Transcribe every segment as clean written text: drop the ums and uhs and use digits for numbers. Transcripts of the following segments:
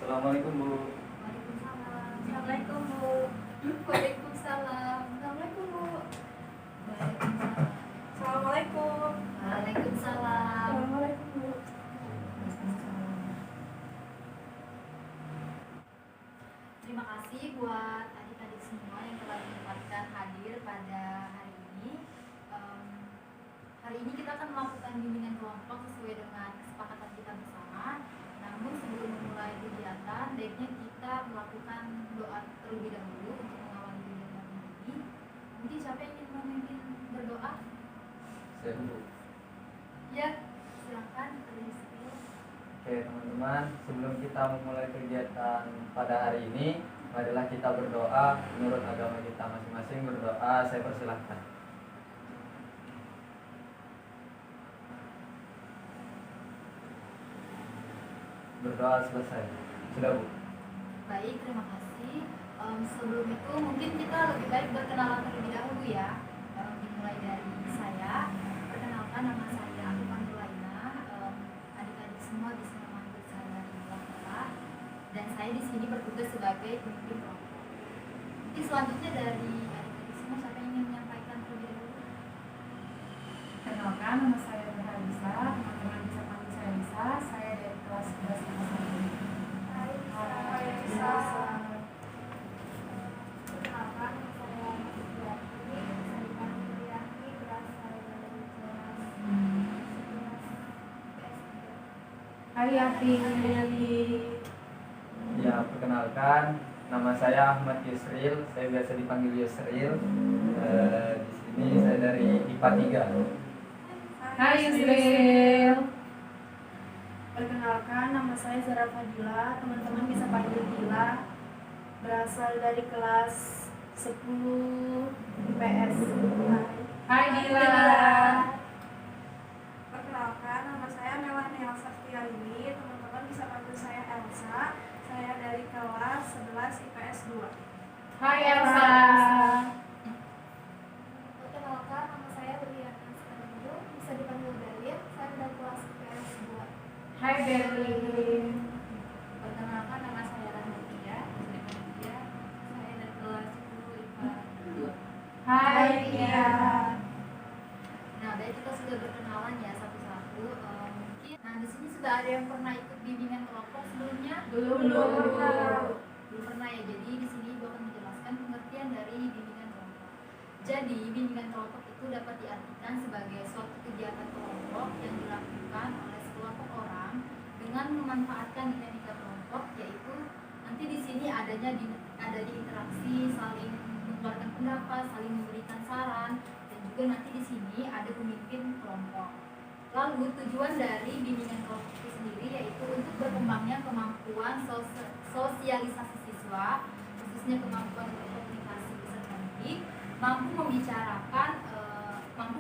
Assalamualaikum Bu. Waalaikumsalam. Assalamualaikum Bu. Waalaikumsalam. Assalamualaikum Bu. Waalaikumsalam. Assalamualaikum. Waalaikumsalam. Assalamualaikum Bu. Terima kasih buat adik-adik semua yang telah menyempatkan hadir pada hari ini. Hari ini kita akan melakukan bimbingan kelompok sesuai dengan kesepakatan kita bersama. Namun sebelum memulai kegiatan, baiknya kita melakukan doa terlebih dahulu untuk mengawali kegiatan ini. Mungkin siapa yang ingin memimpin berdoa? Saya Bu. Ya, silakan. Terima. Oke teman-teman, sebelum kita memulai kegiatan pada hari ini, marilah kita berdoa menurut agama kita masing-masing. Berdoa, saya persilahkan. Berdoa selesai. Sudah Bu? Baik, terima kasih. Sebelum itu mungkin kita lebih baik berkenalan terlebih dahulu ya. Dimulai dari saya. Perkenalkan, nama saya Arifan Laina. Adik-adik semua bisa memanggil saya Ibu. Dan saya di sini bertugas sebagai pemimpin kelompok. Mungkin selanjutnya dari adik-adik semua siapa yang ingin menyampaikan terlebih dahulu? Perkenalkan, nama saya Nurhanisa. Teman-teman bisa panggil saya Lisa. Saya dari kelas 11 kelas 1. Hai, saya Lisa. Perkenalkan, saya Yati. Saya dipanggil Yati, berasal dari kelas 11 PS3. Hai Yati. Ya, perkenalkan, nama saya Ahmad Yusril. Saya biasa dipanggil Yusril. Di sini saya dari IPA 3. Hai Yusril. Perkenalkan, nama saya Zara Fadila. Teman-teman bisa panggil Dila. Berasal dari kelas 10 PS. Hai Dila. Perkenalkan, nama saya Melani Elsa Fialini. Teman-teman bisa panggil saya Elsa. Saya dari kelas 11 IPS 2. Hai Elsa. Perkenalkan, nama saya Berliana Sekandu. Bisa dipanggil Berlin. Saya dari kelas IPS 2. Hai Berlin. Perkenalkan, nama saya Rahmatia. Saya dari kelas 10 IPA 2. Hai Tia. Nah, baik, kita sudah berkenalan ya satu-satu. Mungkin, nah di sini sudah ada yang pernah ikut bimbingan kelompok sebelumnya? Belum. Belum pernah ya. Jadi di sini Ibu akan menjelaskan pengertian dari bimbingan kelompok. Jadi bimbingan kelompok itu dapat diartikan sebagai suatu kegiatan kelompok yang dilakukan oleh sekelompok orang dengan memanfaatkan dinamika kelompok, yaitu nanti di sini ada di interaksi, saling mengeluarkan pendapat, saling memberikan saran, dan juga nanti di sini ada pemimpin kelompok. Lalu tujuan dari bimbingan kelompok itu sendiri yaitu untuk berkembangnya kemampuan sosialisasi siswa, khususnya kemampuan berkomunikasi beserta didik, mampu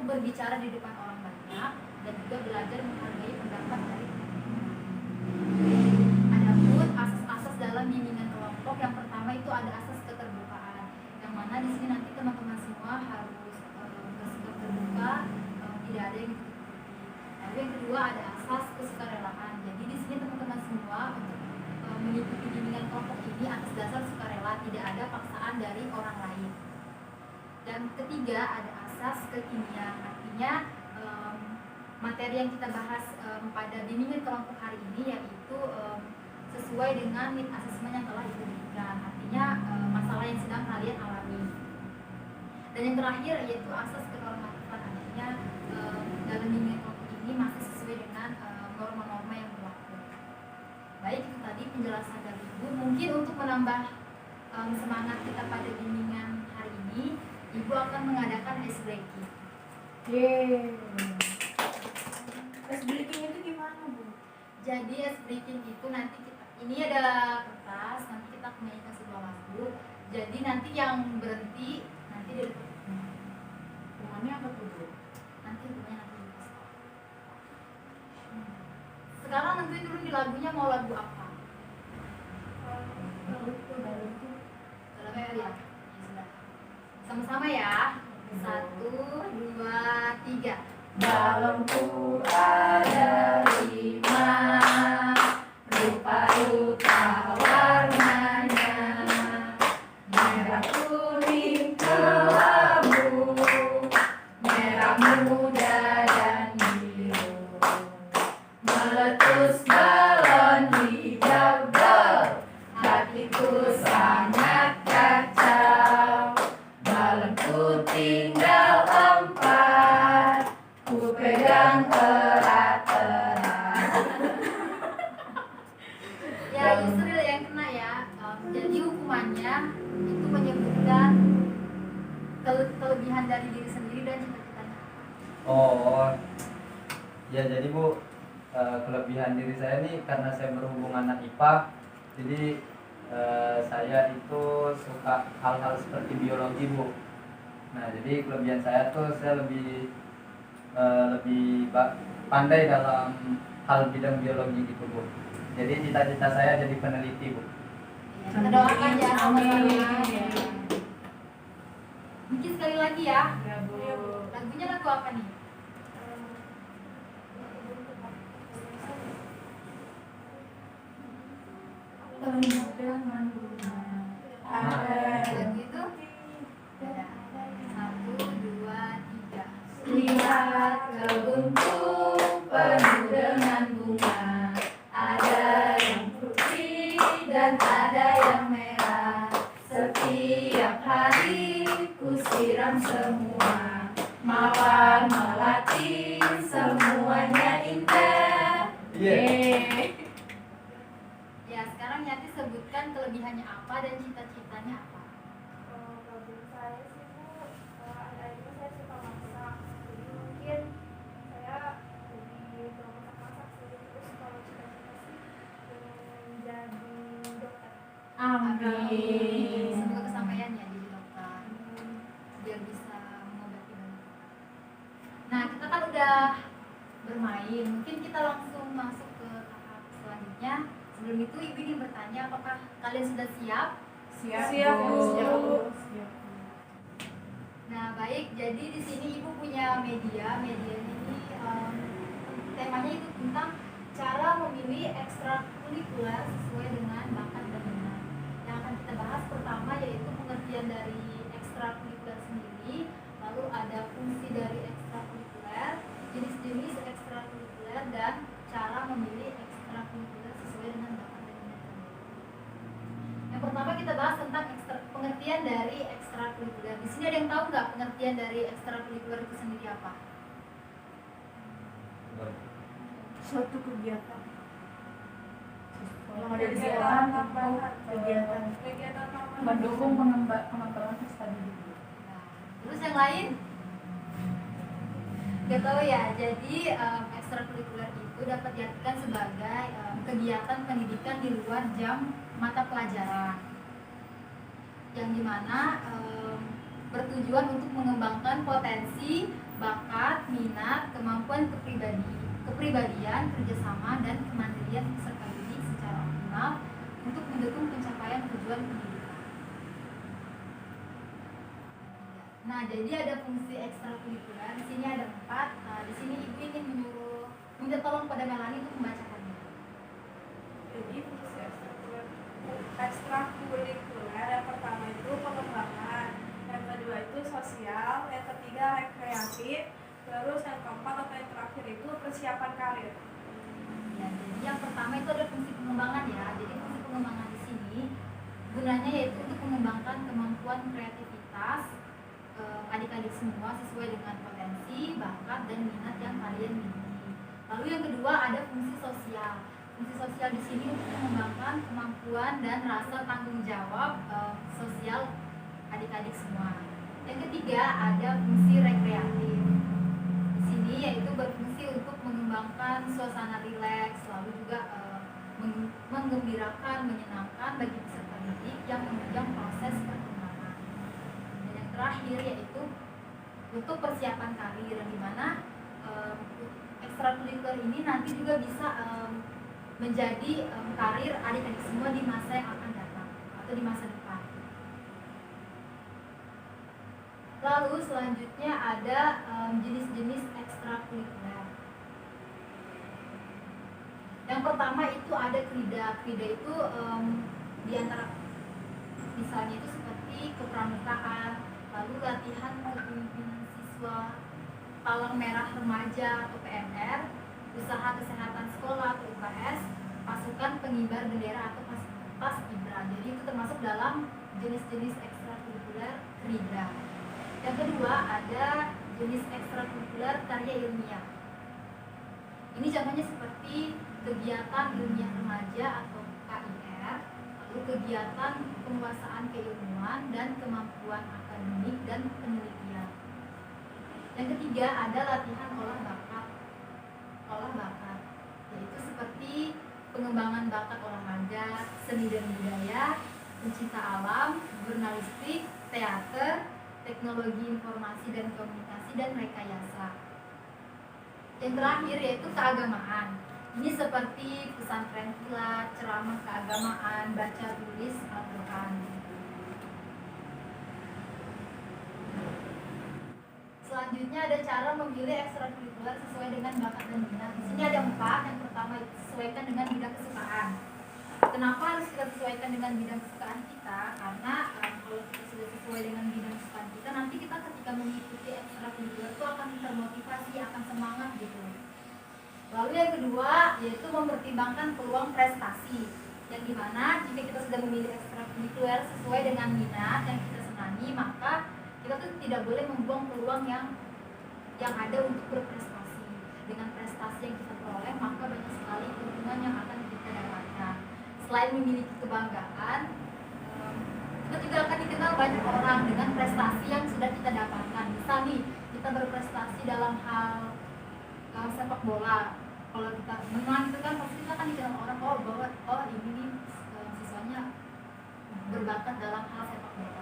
berbicara di depan orang banyak, dan juga belajar menghargai pendapat dari teman-teman. Adapun asas-asas dalam bimbingan kelompok, yang pertama itu ada asas keterbukaan, yang mana di sini nanti teman-teman semua harus bersikap terbuka, tidak ada yang ditutupi. Lalu yang kedua ada asas kesukarelaan. Jadi di sini teman-teman semua untuk mengikuti bimbingan kelompok ini atas dasar sukarela, tidak ada paksaan dari orang lain. Dan ketiga ada asas kekinian, artinya materi yang kita bahas pada bimbingan kelompok hari ini yaitu sesuai dengan need assessment yang telah diberikan, artinya masalah yang sedang kalian alami. Dan yang terakhir yaitu asas kenormatifan, artinya dalam bimbingan kelompok ini masih sesuai dengan norma-norma yang berlaku. Baik, itu tadi penjelasan dari Ibu. Mungkin untuk menambah semangat kita pada bimbingan hari ini, Ibu akan mengadakan ice breaking. Yeay. Ice breaking itu gimana Bu? Jadi ice breaking itu nanti ini ada kertas, nanti kita punya ke sebuah lagu. Jadi nanti yang berhenti nanti dari Rumahnya apa tuh Bu? nanti punya nanti dikasih tahu. Sekarang nentuin dulu di lagunya mau lagu apa. Dalamnya ya. Sama-sama ya. 1, 2, 3. Dalamku ada 5 rupa-rupa meletus balon hijau dol. Hatiku sangat kacau, balonku tinggal 4, ku pegang erat-erat. Ya Yusril yang kena ya. Jadi hukumannya itu menyebutkan kelebihan dari diri sendiri dan cita-citanya. Oh, ya jadi Bu, kelebihan diri saya nih karena saya berhubung anak IPA, jadi saya itu suka hal-hal seperti biologi Bu. Nah jadi kelebihan saya tuh saya lebih pandai dalam hal bidang biologi gitu Bu. Jadi cita-cita saya jadi peneliti Bu. Ya, kita doakan ya sama-sama. Amin. Mungkin sekali lagi ya. Ya, Bu. Lagunya lagu apa nih? Penuh dengan bunga. Lagu itu? Ya. 1, 2, 3. Lihat kebunku penuh dengan bunga, ada yang putih dan ada yang merah. Setiap hari ku siram semua, mawar melati semuanya indah. Yeay. Ya, sekarang Yati sebutkan kelebihannya apa dan cita-citanya apa. Kalau saya sih Bu, akhir-akhir ini saya suka masak, jadi mungkin saya lebih masak sih. Terus kalau cita-cita sih pengen jadi dokter. Amin. Semoga kesampaian ya jadi dokter. Biar bisa mengobati banyak orang. Nah, kita kan udah bermain. Mungkin kita langsung masuk ke tahap selanjutnya. Sebelum itu Ibu ingin bertanya apakah kalian sudah siap? Siap, Bu. Siap. Nah, baik. Jadi di sini Ibu punya media. Media ini temanya itu tentang cara memilih ekstrakurikuler sesuai dengan bakat dan minat. Yang akan kita bahas pertama yaitu pengertian dari ekstrakurikuler sendiri, lalu ada fungsi dari ekstrakurikuler, jenis-jenis ekstrakurikuler, dan cara memilih ekstrakurikuler sesuai dengan bakat dan minat. Yang pertama kita bahas tentang pengertian dari ekstrakurikuler. Di sini ada yang tahu nggak pengertian dari ekstrakurikuler itu sendiri apa? Suatu kegiatan yang ada di Kegiatan sekolah, tambahan. kegiatan tambahan. Mendukung pengembangan studi. Nah, terus yang lain? Gak tahu ya. Jadi ekstrakurikuler itu dapat diartikan sebagai kegiatan pendidikan di luar jam mata pelajaran, yang dimana bertujuan untuk mengembangkan potensi, bakat, minat, kemampuan kepribadian, kerjasama, dan kemandirian peserta didik secara optimal untuk mendukung pencapaian tujuan pendidikan. Nah, jadi ada fungsi ekstrakurikuler. Di sini ada 4. Di sini Ibu ingin minta tolong pada Melani untuk membacakannya. Jadi fungsi ekstrakurikuler yang pertama itu pengembangan, yang kedua itu sosial, yang ketiga rekreatif, terus yang keempat atau yang terakhir itu persiapan karir. Ya, jadi yang pertama itu ada fungsi pengembangan ya. Jadi fungsi pengembangan di sini gunanya yaitu untuk mengembangkan kemampuan kreativitas adik-adik semua sesuai dengan potensi, bakat, dan minat yang kalian miliki. Lalu yang kedua ada fungsi sosial. Fungsi sosial di sini untuk mengembangkan kemampuan dan rasa tanggung jawab sosial adik-adik semua. Yang ketiga ada fungsi rekreatif. Di sini yaitu berfungsi untuk mengembangkan suasana rileks, lalu juga menggembirakan, menyenangkan bagi peserta didik yang menunjang proses perkembangan. Dan yang terakhir yaitu untuk persiapan karir, yang dimana ekstrakurikuler ini nanti juga bisa menjadi karir adik-adik semua di masa yang akan datang atau di masa depan. Lalu selanjutnya ada jenis-jenis ekstrakurikuler. Yang pertama itu ada krida. Krida itu diantara misalnya itu seperti kepramukaan, lalu latihan kepemimpinan siswa, palang merah remaja atau PMR, usaha kesehatan sekolah atau UKS, pasukan pengibar bendera atau paskibra. Jadi itu termasuk dalam jenis-jenis ekstrakurikuler KRIDA. Yang kedua ada jenis ekstrakurikuler karya ilmiah. Ini contohnya seperti kegiatan ilmiah remaja atau KIR, lalu kegiatan penguasaan keilmuan dan kemampuan akademik dan penelitian. Yang ketiga ada latihan olah bakat, yaitu seperti pengembangan bakat olahraga, seni dan budaya, pencinta alam, jurnalistik, teater, teknologi informasi dan komunikasi, dan rekayasa. Yang terakhir yaitu keagamaan. Ini seperti pesantren kilat, ceramah keagamaan, baca tulis Al-Quran. Selanjutnya ada cara memilih ekstrakurikuler sesuai dengan bakat dan minat. Di sini ada 4. Yang pertama sesuaikan dengan bidang kesukaan. Kenapa harus kita sesuaikan dengan bidang kesukaan kita? Karena kalau kita sudah sesuai dengan bidang kesukaan kita, nanti kita ketika mengikuti ekstrakurikuler itu akan termotivasi, akan semangat gitu. Lalu yang kedua yaitu mempertimbangkan peluang prestasi, yang dimana jika kita sudah memilih ekstrakurikuler sesuai dengan minat yang kita senangi, maka kita tuh tidak boleh membuang peluang yang ada untuk berprestasi. Dengan prestasi yang kita peroleh, maka banyak sekali keuntungan yang akan kita dapatkan. Selain memiliki kebanggaan, kita juga akan dikenal banyak orang dengan prestasi yang sudah kita dapatkan. Misal nih, kita berprestasi dalam hal sepak bola. Kalau kita menang itu kan pasti kita akan dikenal orang, bahwa ini nih siswanya berbakat dalam hal sepak bola.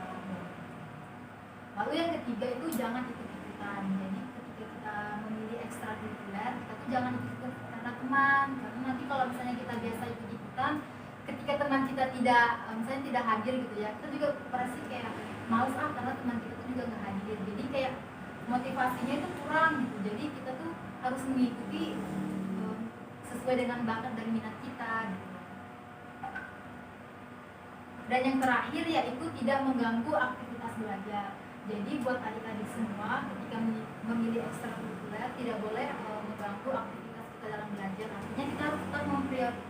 Lalu yang ketiga itu jangan ikut-ikutan. Jadi ketika kita memilih ekstrakurikuler, kita tuh jangan ikut karena teman. Karena nanti kalau misalnya kita biasa ikut-ikutan, ketika teman kita misalnya tidak hadir gitu ya, kita juga pasti kayak males karena teman kita tuh juga nggak hadir. Jadi kayak motivasinya itu kurang gitu. Jadi kita tuh harus mengikuti sesuai dengan bakat dan minat kita gitu. Dan yang terakhir yaitu tidak mengganggu aktivitas belajar. Jadi buat adik-adik semua, ketika memilih ekstrakurikuler tidak boleh mengganggu aktivitas kita dalam belajar. Artinya kita harus tetap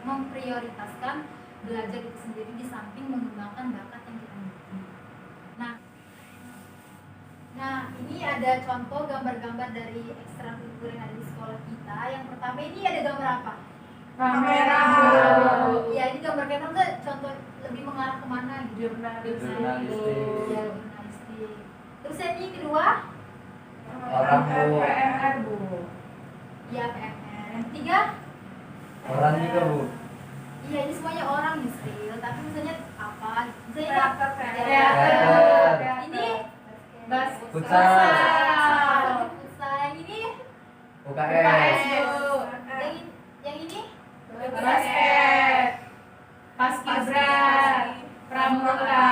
memprioritaskan belajar itu sendiri di samping mengembangkan bakat yang kita miliki. Nah, ini ada contoh gambar-gambar dari ekstrakurikuler yang ada di sekolah kita. Yang pertama ini ada gambar apa? Kamera. Ya, ini gambar kamera tuh contoh lebih mengarah kemana gitu? Jurnalistik. Ya, jurnalistik. Terus yang ini kedua? Orang, Bu. PMR, Bu. Ya, PMR. Yang ketiga? Orang juga, Bu. Iya, ini semuanya orang Yusril, tapi misalnya apa? Misalnya Teater. Teater. ini Futsal. Futsal. Ini UKS. yang ini Basket. Paskibra. Pramuka.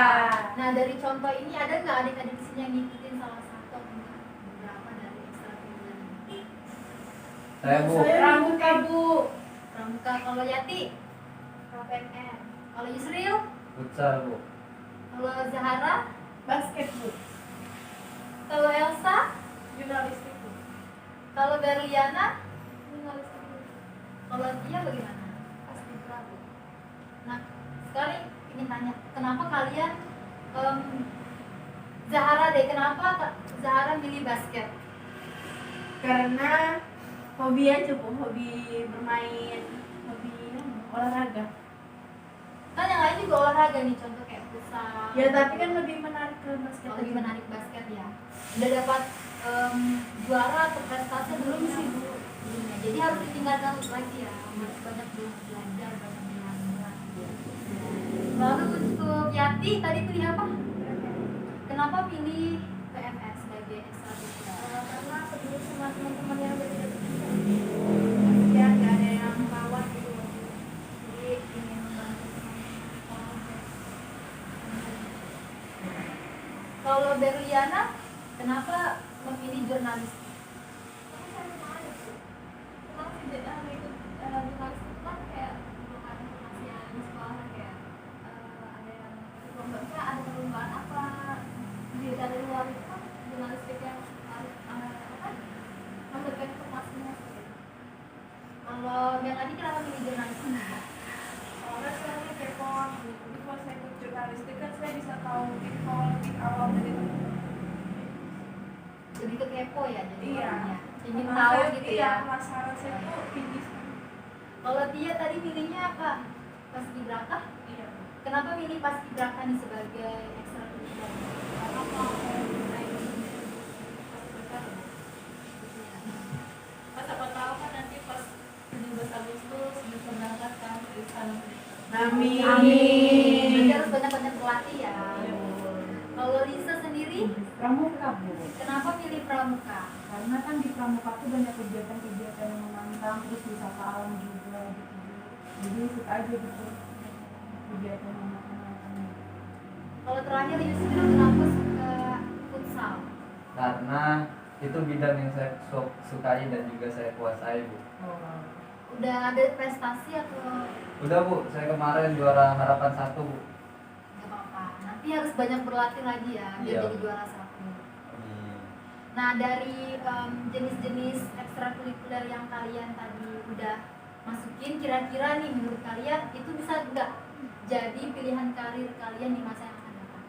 Nah, dari contoh ini ada nggak adik-adik di sini yang ngikutin salah satu atau beberapa dari ekstrakurikuler ini? Saya, Bu. Pramuka, Bu. Pramuka. Kalau Yati? KPNR. Kalau Yusril? Futsal, Bu. Kalau Zahara? Basket, Bu. Kalau Elsa? Jurnalistik, Bu. Kalau Berliana? Jurnalistik. Kalau Tia bagaimana? Paskibra. Nah, sekarang ingin tanya, kenapa kalian Zahara deh, kenapa Zahara milih basket? Karena hobi aja, Bu, hobi bermain, hobi olahraga. Kan yang lain juga olahraga nih, contoh kayak futsal. Ya tapi kan lebih menarik ke basket. Oh, lebih menarik basket ya. Udah dapat juara atau prestasi belum sih, Bu? Belum ya. Jadi harus ditinggalkan lagi ya. Harus banyak belajar, banyak belajar. Lalu untuk Yati tadi pilih apa? Kenapa pilih PMS sebagai ekstrakurikuler? Karena peduli sama teman-teman yang berbeda. Ya, nggak ada yang rawat gitu. Jadi ingin membantu teman-teman. Kalau Berliana, kenapa memilih jurnalistik? Tapi saya cuma ada tuh. Cuma sih beda sama ikut jurnalistik kan kayak bukan informasi yang di sekolah kan kayak ada yang lomba ada perlombaan apa dari luar itu kan jurnalistik yang harus memberikan informasinya seperti itu. ingin Karena tahu saya- gitu iya, ya. penasaran saya tuh tinggi sekali. Kalau Tia tadi milihnya apa? Paskibraka? Iya. Kenapa milih Paskibraka nih sebagai ekstrakurikuler? Karena mau naik pas besar. Pas siapa tahu kan nanti pas 17 Agustus bisa berangkat kan ke istana. Amin. Berarti harus banyak-banyak berlatih ya. Iya. Kalau Lisa sendiri, Pramuka, Bu. kenapa pilih pramuka? Karena kan di Pramuka tuh banyak kegiatan-kegiatan yang menantang, terus wisata alam juga gitu. Jadi suka aja gitu kegiatan yang menantang. Kalau terakhir Yusril kenapa suka futsal? Karena itu bidang yang saya sukai dan juga saya kuasai, Bu. Oh. Udah ada prestasi atau Udah, Bu, saya kemarin juara harapan 1, Bu. nggak apa-apa? Nanti harus banyak berlatih lagi ya biar Iya. jadi juara 1. Nah, dari jenis-jenis ekstrakurikuler yang kalian tadi udah masukin, kira-kira nih menurut kalian itu bisa nggak jadi pilihan karir kalian di masa yang akan datang?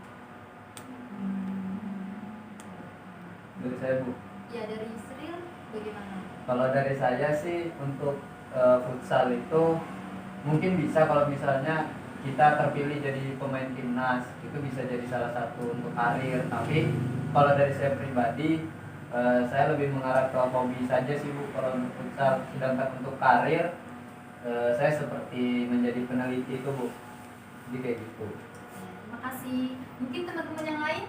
Dari saya, Bu. Ya, dari Yusril bagaimana? Kalau dari saya sih untuk futsal itu mungkin bisa kalau misalnya kita terpilih jadi pemain timnas, itu bisa jadi salah satu untuk karir. Tapi kalau dari saya pribadi, saya lebih mengarah ke hobi saja sih, Bu, kalau untuk futsal. Sedangkan untuk karir, saya seperti menjadi peneliti itu, Bu. Jadi kayak gitu. Ya, terima kasih. Mungkin teman-teman yang lain?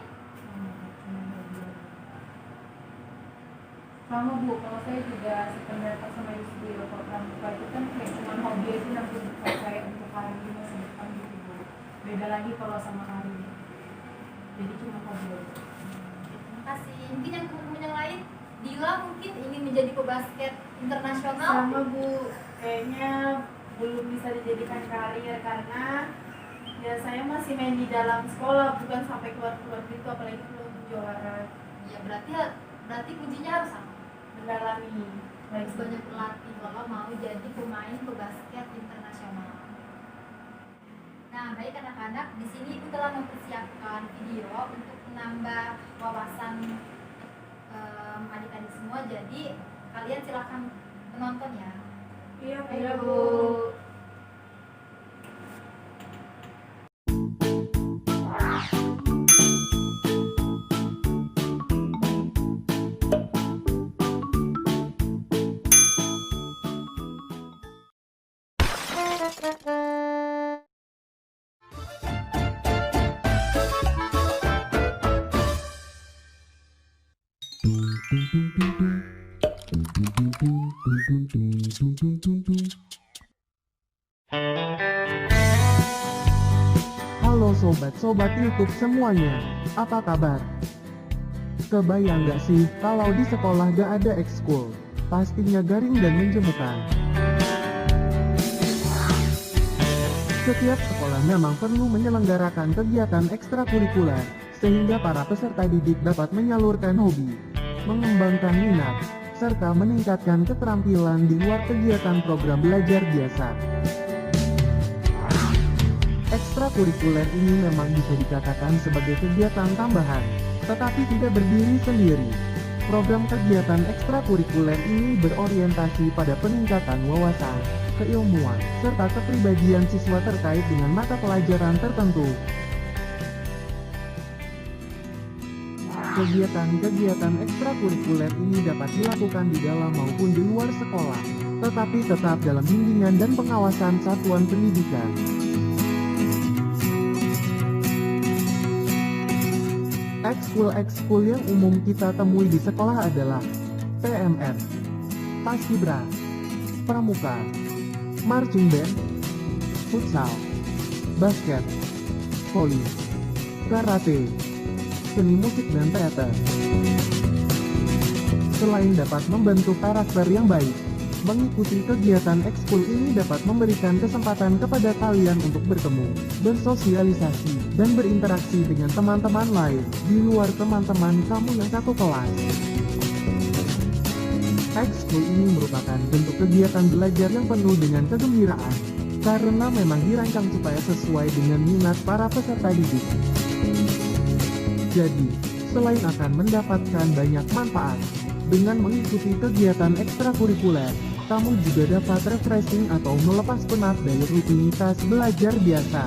Sama Bu, kalau saya juga sependapat sama Yusril. Kalau pramuka itu kan kayak cuma hobi aja, nanti bukan saya untuk karir di masa depan gitu Bu. Beda lagi kalau sama karir. Jadi cuma hobi aja. Terima kasih. Mungkin yang teman-teman yang lain? Dila mungkin ingin menjadi pebasket internasional? Sama Bu, kayaknya belum bisa dijadikan karir karena ya saya masih main di dalam sekolah, bukan sampai keluar-keluar gitu, apalagi belum juara. Ya, berarti kuncinya harus sama. Mendalami Harus banyak berlatih kalau mau jadi pemain pebasket internasional. Nah, baik anak-anak, di sini Ibu telah mempersiapkan video untuk menambah wawasan adik-adik semua. Jadi kalian silakan menonton ya. Iya, Ayo. Bu. Halo sobat-sobat YouTube semuanya, apa kabar? Kebayang gak sih kalau di sekolah gak ada ekskul? Pastinya garing dan menjemukan. Setiap sekolah memang perlu menyelenggarakan kegiatan ekstrakurikuler, sehingga para peserta didik dapat menyalurkan hobi, mengembangkan minat, serta meningkatkan keterampilan di luar kegiatan program belajar biasa. Ekstrakurikuler ini memang bisa dikatakan sebagai kegiatan tambahan, tetapi tidak berdiri sendiri. Program kegiatan ekstrakurikuler ini berorientasi pada peningkatan wawasan, keilmuan, serta kepribadian siswa terkait dengan mata pelajaran tertentu. Kegiatan-kegiatan ekstrakurikuler ini dapat dilakukan di dalam maupun di luar sekolah, tetapi tetap dalam bimbingan dan pengawasan satuan pendidikan. Ekskul yang umum kita temui di sekolah adalah PMR, Paskibra, Pramuka, Marching Band, Futsal, Basket, Voli, Karate, seni musik dan teater. Selain dapat membentuk karakter yang baik, mengikuti kegiatan ekskul ini dapat memberikan kesempatan kepada kalian untuk bertemu, bersosialisasi, dan berinteraksi dengan teman-teman lain, di luar teman-teman kamu yang satu kelas. Ekskul ini merupakan bentuk kegiatan belajar yang penuh dengan kegembiraan, karena memang dirancang supaya sesuai dengan minat para peserta didik. Jadi, selain akan mendapatkan banyak manfaat, Dengan mengikuti kegiatan ekstrakurikuler, kamu juga dapat refreshing atau melepas penat dari rutinitas belajar biasa.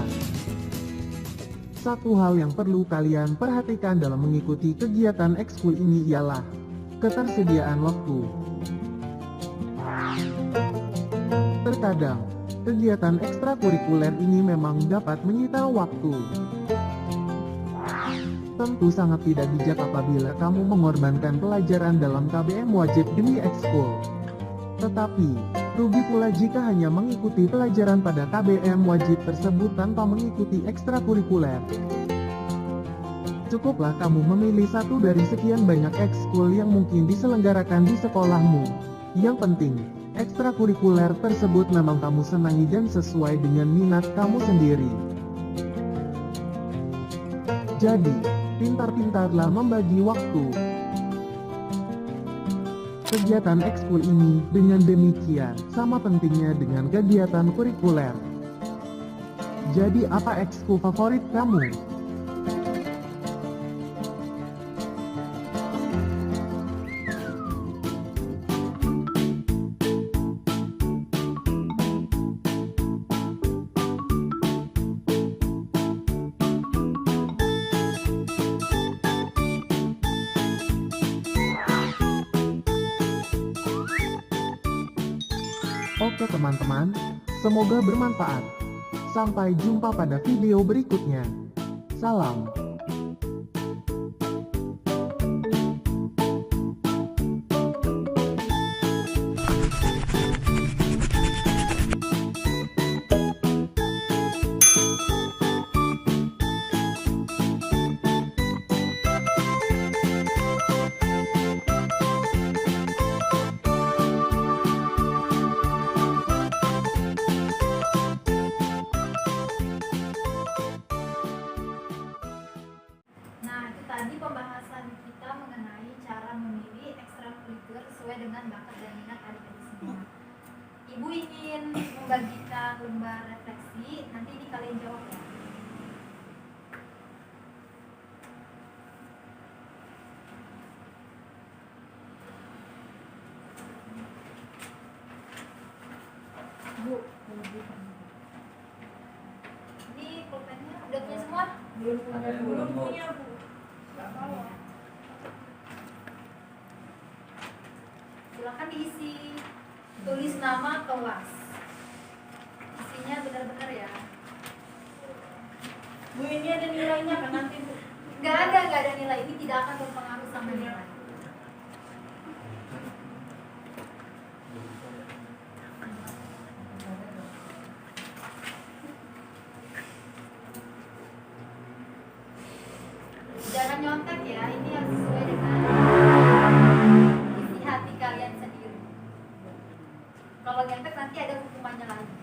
Satu hal yang perlu kalian perhatikan dalam mengikuti kegiatan ekskul ini ialah ketersediaan waktu. Terkadang, kegiatan ekstrakurikuler ini memang dapat menyita waktu. Tentu sangat tidak bijak apabila kamu mengorbankan pelajaran dalam KBM wajib demi ekskul. Tetapi, rugi pula jika hanya mengikuti pelajaran pada KBM wajib tersebut tanpa mengikuti ekstrakurikuler. Cukuplah kamu memilih satu dari sekian banyak ekskul yang mungkin diselenggarakan di sekolahmu. Yang penting, ekstrakurikuler tersebut memang kamu senangi dan sesuai dengan minat kamu sendiri. Jadi, pintar-pintarlah membagi waktu. Kegiatan ekskul ini dengan demikian sama pentingnya dengan kegiatan kurikuler. Jadi apa ekskul favorit kamu? Oke teman-teman, semoga bermanfaat. Sampai jumpa pada video berikutnya. Salam. Nah, itu tadi pembahasan kita mengenai cara memilih ekstrakurikuler sesuai dengan bakat dan minat adik-adik semua. Ibu ingin membagikan lembar refleksi, nanti ini kalian jawab ya. Bu, Ini pulpennya udah punya semua? belum punya Ada yang bu. belum, Bu. Bu. Nggak bawa. Silakan diisi, tulis nama kelas. Isinya benar-benar ya. Bu, ini ada nilainya kan nanti Bu? Nggak ada nilai, ini tidak akan berpengaruh sama nilai. Jangan nyontek ya, ini harus sesuai dengan isi hati kalian sendiri. Kalau nyontek nanti ada hukumannya lagi.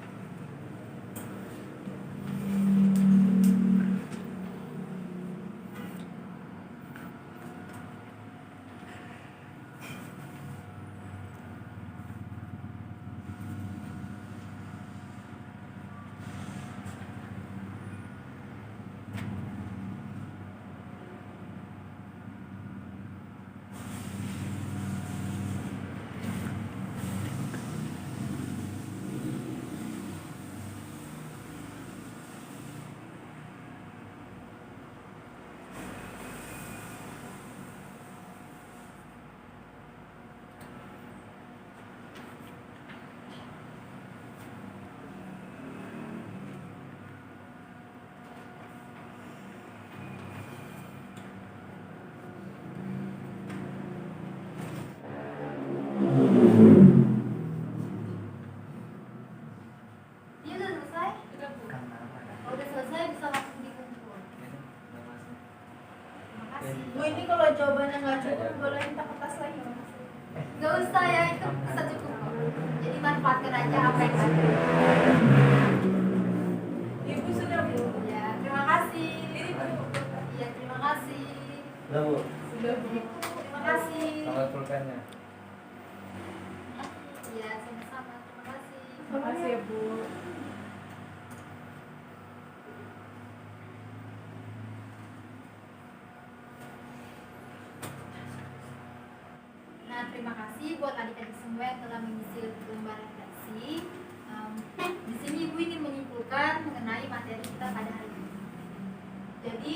Ini udah selesai? Kalau udah selesai bisa langsung dikumpul. Terima kasih. Bu, ini kalau jawabannya nggak cukup boleh minta kertas lagi Mas? Gak usah ya, itu bisa cukup kok. Jadi manfaatkan aja apa yang ada. Ibu sudah Bu. Ya, terima kasih. Ini Bu. Iya, terima kasih. Udah, Bu. Sudah Bu. Terima kasih. Sama pulpennya. Iya, sama-sama. Terima kasih. Terima kasih ya Bu. Nah, buat adik-adik semua yang telah mengisi lembar refleksi. Di sini Ibu ingin menyimpulkan mengenai materi kita pada hari ini. Jadi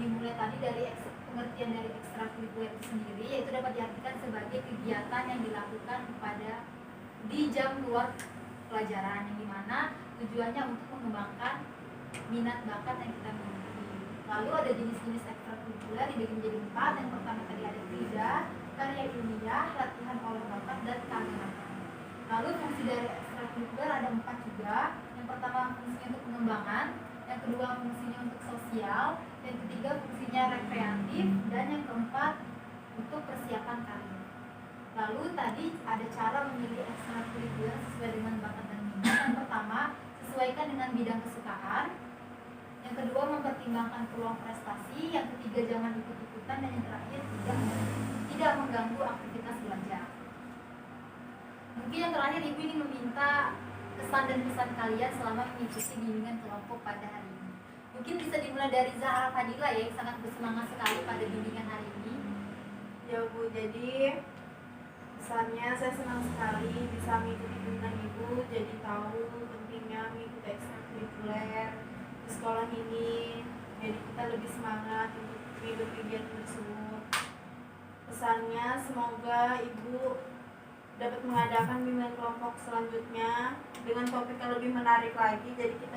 dimulai tadi dari pengertian dari ekstrakurikuler itu sendiri, yaitu dapat diartikan sebagai kegiatan yang dilakukan di jam luar pelajaran, yang dimana tujuannya untuk mengembangkan minat bakat yang kita miliki. Lalu ada jenis-jenis ekstrakurikuler dibagi menjadi 4. Yang pertama tadi ada krida, karya ilmiah, latihan olah bakat, dan keagamaan. Lalu fungsi dari ekstrakurikuler ada 4 juga. Yang pertama fungsinya untuk pengembangan, yang kedua fungsinya untuk sosial, yang ketiga fungsinya rekreatif, dan yang keempat untuk persiapan karir. Lalu tadi ada cara memilih ekstrakurikuler sesuai dengan bakat dan minat. Yang pertama, sesuaikan dengan bidang kesukaan. Yang kedua, mempertimbangkan peluang prestasi. Yang ketiga, jangan ikut-ikutan. Dan yang terakhir, tidak mengganggu aktivitas belajar. Mungkin yang terakhir, Ibu ingin meminta kesan dan pesan kalian selama mengikuti bimbingan kelompok pada hari ini. Mungkin bisa dimulai dari Zahra Fadila ya, yang sangat bersemangat sekali pada bimbingan hari ini. Ya Bu, jadi pesannya saya senang sekali bisa mengikuti bimbingan Ibu, jadi tahu pentingnya mengikuti ekstrakurikuler di sekolah ini. Jadi kita lebih semangat untuk mengikuti kegiatan tersebut. Pesannya semoga Ibu dapat mengadakan bimbingan kelompok selanjutnya dengan topik yang lebih menarik lagi, jadi kita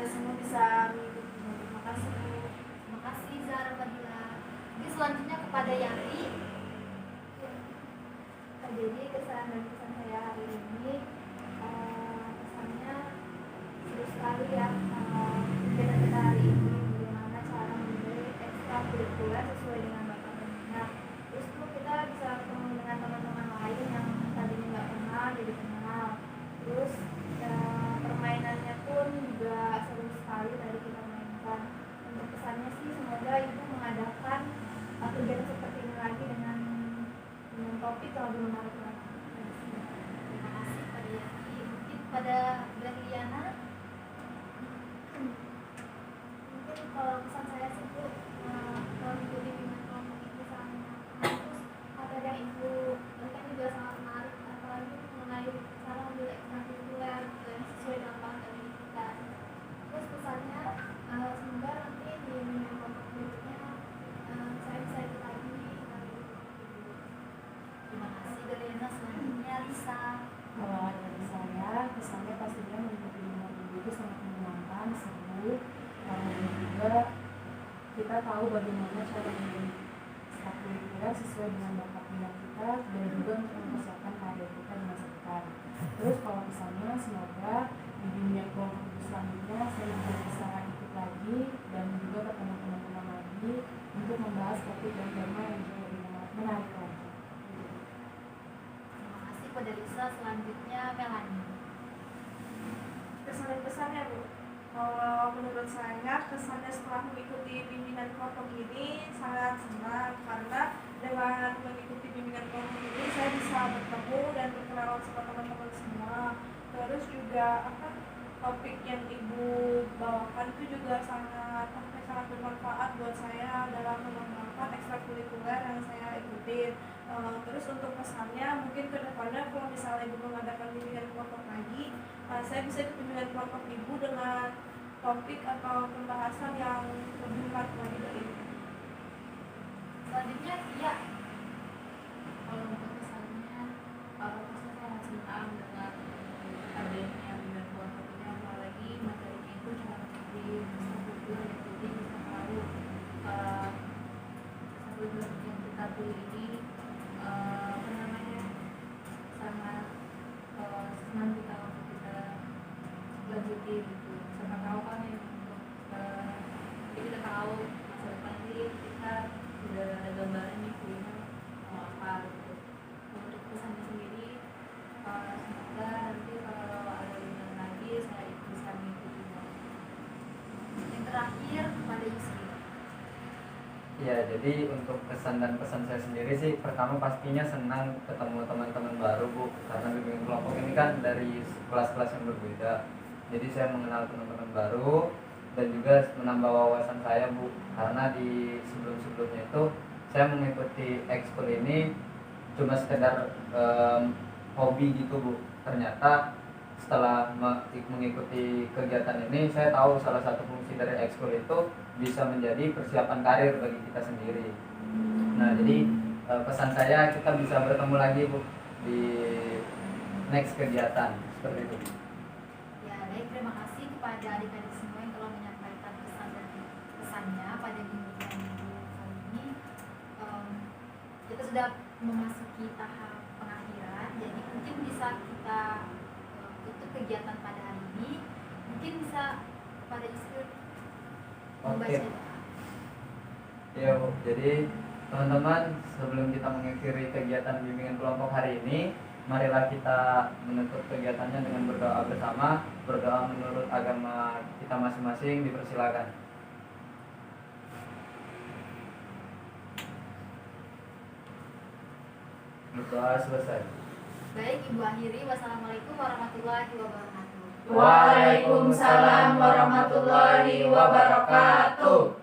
semua bisa mengikuti. Terima kasih Bu. Terima kasih Zahra Fadila. Jadi selanjutnya kepada Yari. Jadi kesan dan pesan saya hari ini, kesannya seru sekali ya, kegiatan kita hari ini, bagaimana cara memilih ekstrakurikuler sesuai dengan bakat dan minat. Terus tuh kita bisa ketemu dengan teman-teman lain yang tadinya nggak kenal jadi kenal. Terus ya, permainannya pun juga seru sekali tadi kita mainkan. Untuk pesannya sih semoga Ibu mengadakan kegiatan seperti ini lagi dengan topik yang lebih menarik lagi. Terima kasih pada Yari. Mungkin pada Berliana. Mungkin kalau pesan saya sih Bu, kalau mengikuti bimbingan kelompok itu sangat bagus. Materi yang Ibu berikan juga sangat menarik, apalagi mengenai cara memilih ekstrakurikuler yang sesuai dengan bakat dan minat kita. Terus pesannya semoga nanti di bimbingan kelompok berikutnya saya bisa ikut lagi. Terima kasih Berliana. Selanjutnya Lisa. Kalau dari saya, kesannya pastinya mengikuti bimbingan itu sangat menyenangkan, seru, dan juga kita tahu bagaimana cara memilih ekstrakurikuler sesuai dengan bakat minat kita dan juga untuk mempersiapkan karir kita di masa depan. Terus kalau misalnya semoga di bimbingan kelompok itu selanjutnya saya juga bisa ikut lagi dan juga ketemu teman-teman lagi untuk membahas topik dan tema yang juga lebih menarik lagi. Terima kasih pada Lisa. Selanjutnya Melani. Kesan dan pesannya Bu, kalau menurut saya kesannya setelah mengikuti bimbingan kelompok ini sangat senang, karena dengan mengikuti bimbingan kelompok ini saya bisa bertemu dan berkenalan sama teman-teman semua. Terus juga topik yang Ibu bawakan itu juga sangat bermanfaat buat saya dalam mengembangkan ekstrakurikuler yang saya ikutin. Terus untuk pesannya mungkin ke depannya kalau misalnya Ibu mengadakan bimbingan kelompok lagi, saya bisa ikut bimbingan kelompok Ibu dengan topik atau pembahasan yang lebih menarik lagi dari ini. Selanjutnya Tia. Kalau untuk kesannya, pasti sangat senang dengan adanya bimbingan kelompok ini, apalagi materinya itu cuma di ekstrakurikuler, jadi bisa tahu ekstrakurikuler yang kita pilih ini sangat senang kita untuk kita lanjuti gitu. Siapa tahu kan yang untuk jadi kita tahu masa depan ini kita sudah ada gambaran nih kuliah mau apa gitu. Untuk pesannya sendiri, semoga nanti kalau ada bimbingan lagi saya bisa mengikuti. Yang terakhir kepada Yusri. Ya, jadi untuk kesan dan pesan saya sendiri sih, pertama pastinya senang ketemu teman-teman baru Bu, karena bimbingan kelompok ini kan dari kelas-kelas yang berbeda. Jadi saya mengenal teman-teman baru dan juga menambah wawasan saya Bu, karena di sebelum-sebelumnya itu saya mengikuti ekskul ini cuma sekedar hobi gitu Bu. Ternyata setelah mengikuti kegiatan ini saya tahu salah satu fungsi dari ekskul itu bisa menjadi persiapan karir bagi kita sendiri. Nah jadi pesan saya kita bisa bertemu lagi Bu di next kegiatan seperti itu. Ya, baik, terima kasih kepada adik-adik semua yang telah menyampaikan pesan dan pesannya pada minggu kali ini. Kita sudah memasuki tahap pengakhiran, jadi mungkin bisa kita tutup kegiatan pada hari ini. Mungkin bisa pada Yusril membaca doa. Ya Bu, jadi teman-teman sebelum kita mengakhiri kegiatan bimbingan kelompok hari ini, marilah kita menutup kegiatannya dengan berdoa bersama. Berdoa menurut agama kita masing-masing, dipersilakan. Berdoa selesai. Baik, Ibu akhiri. Wassalamualaikum warahmatullahi wabarakatuh. Waalaikumsalam warahmatullahi wabarakatuh.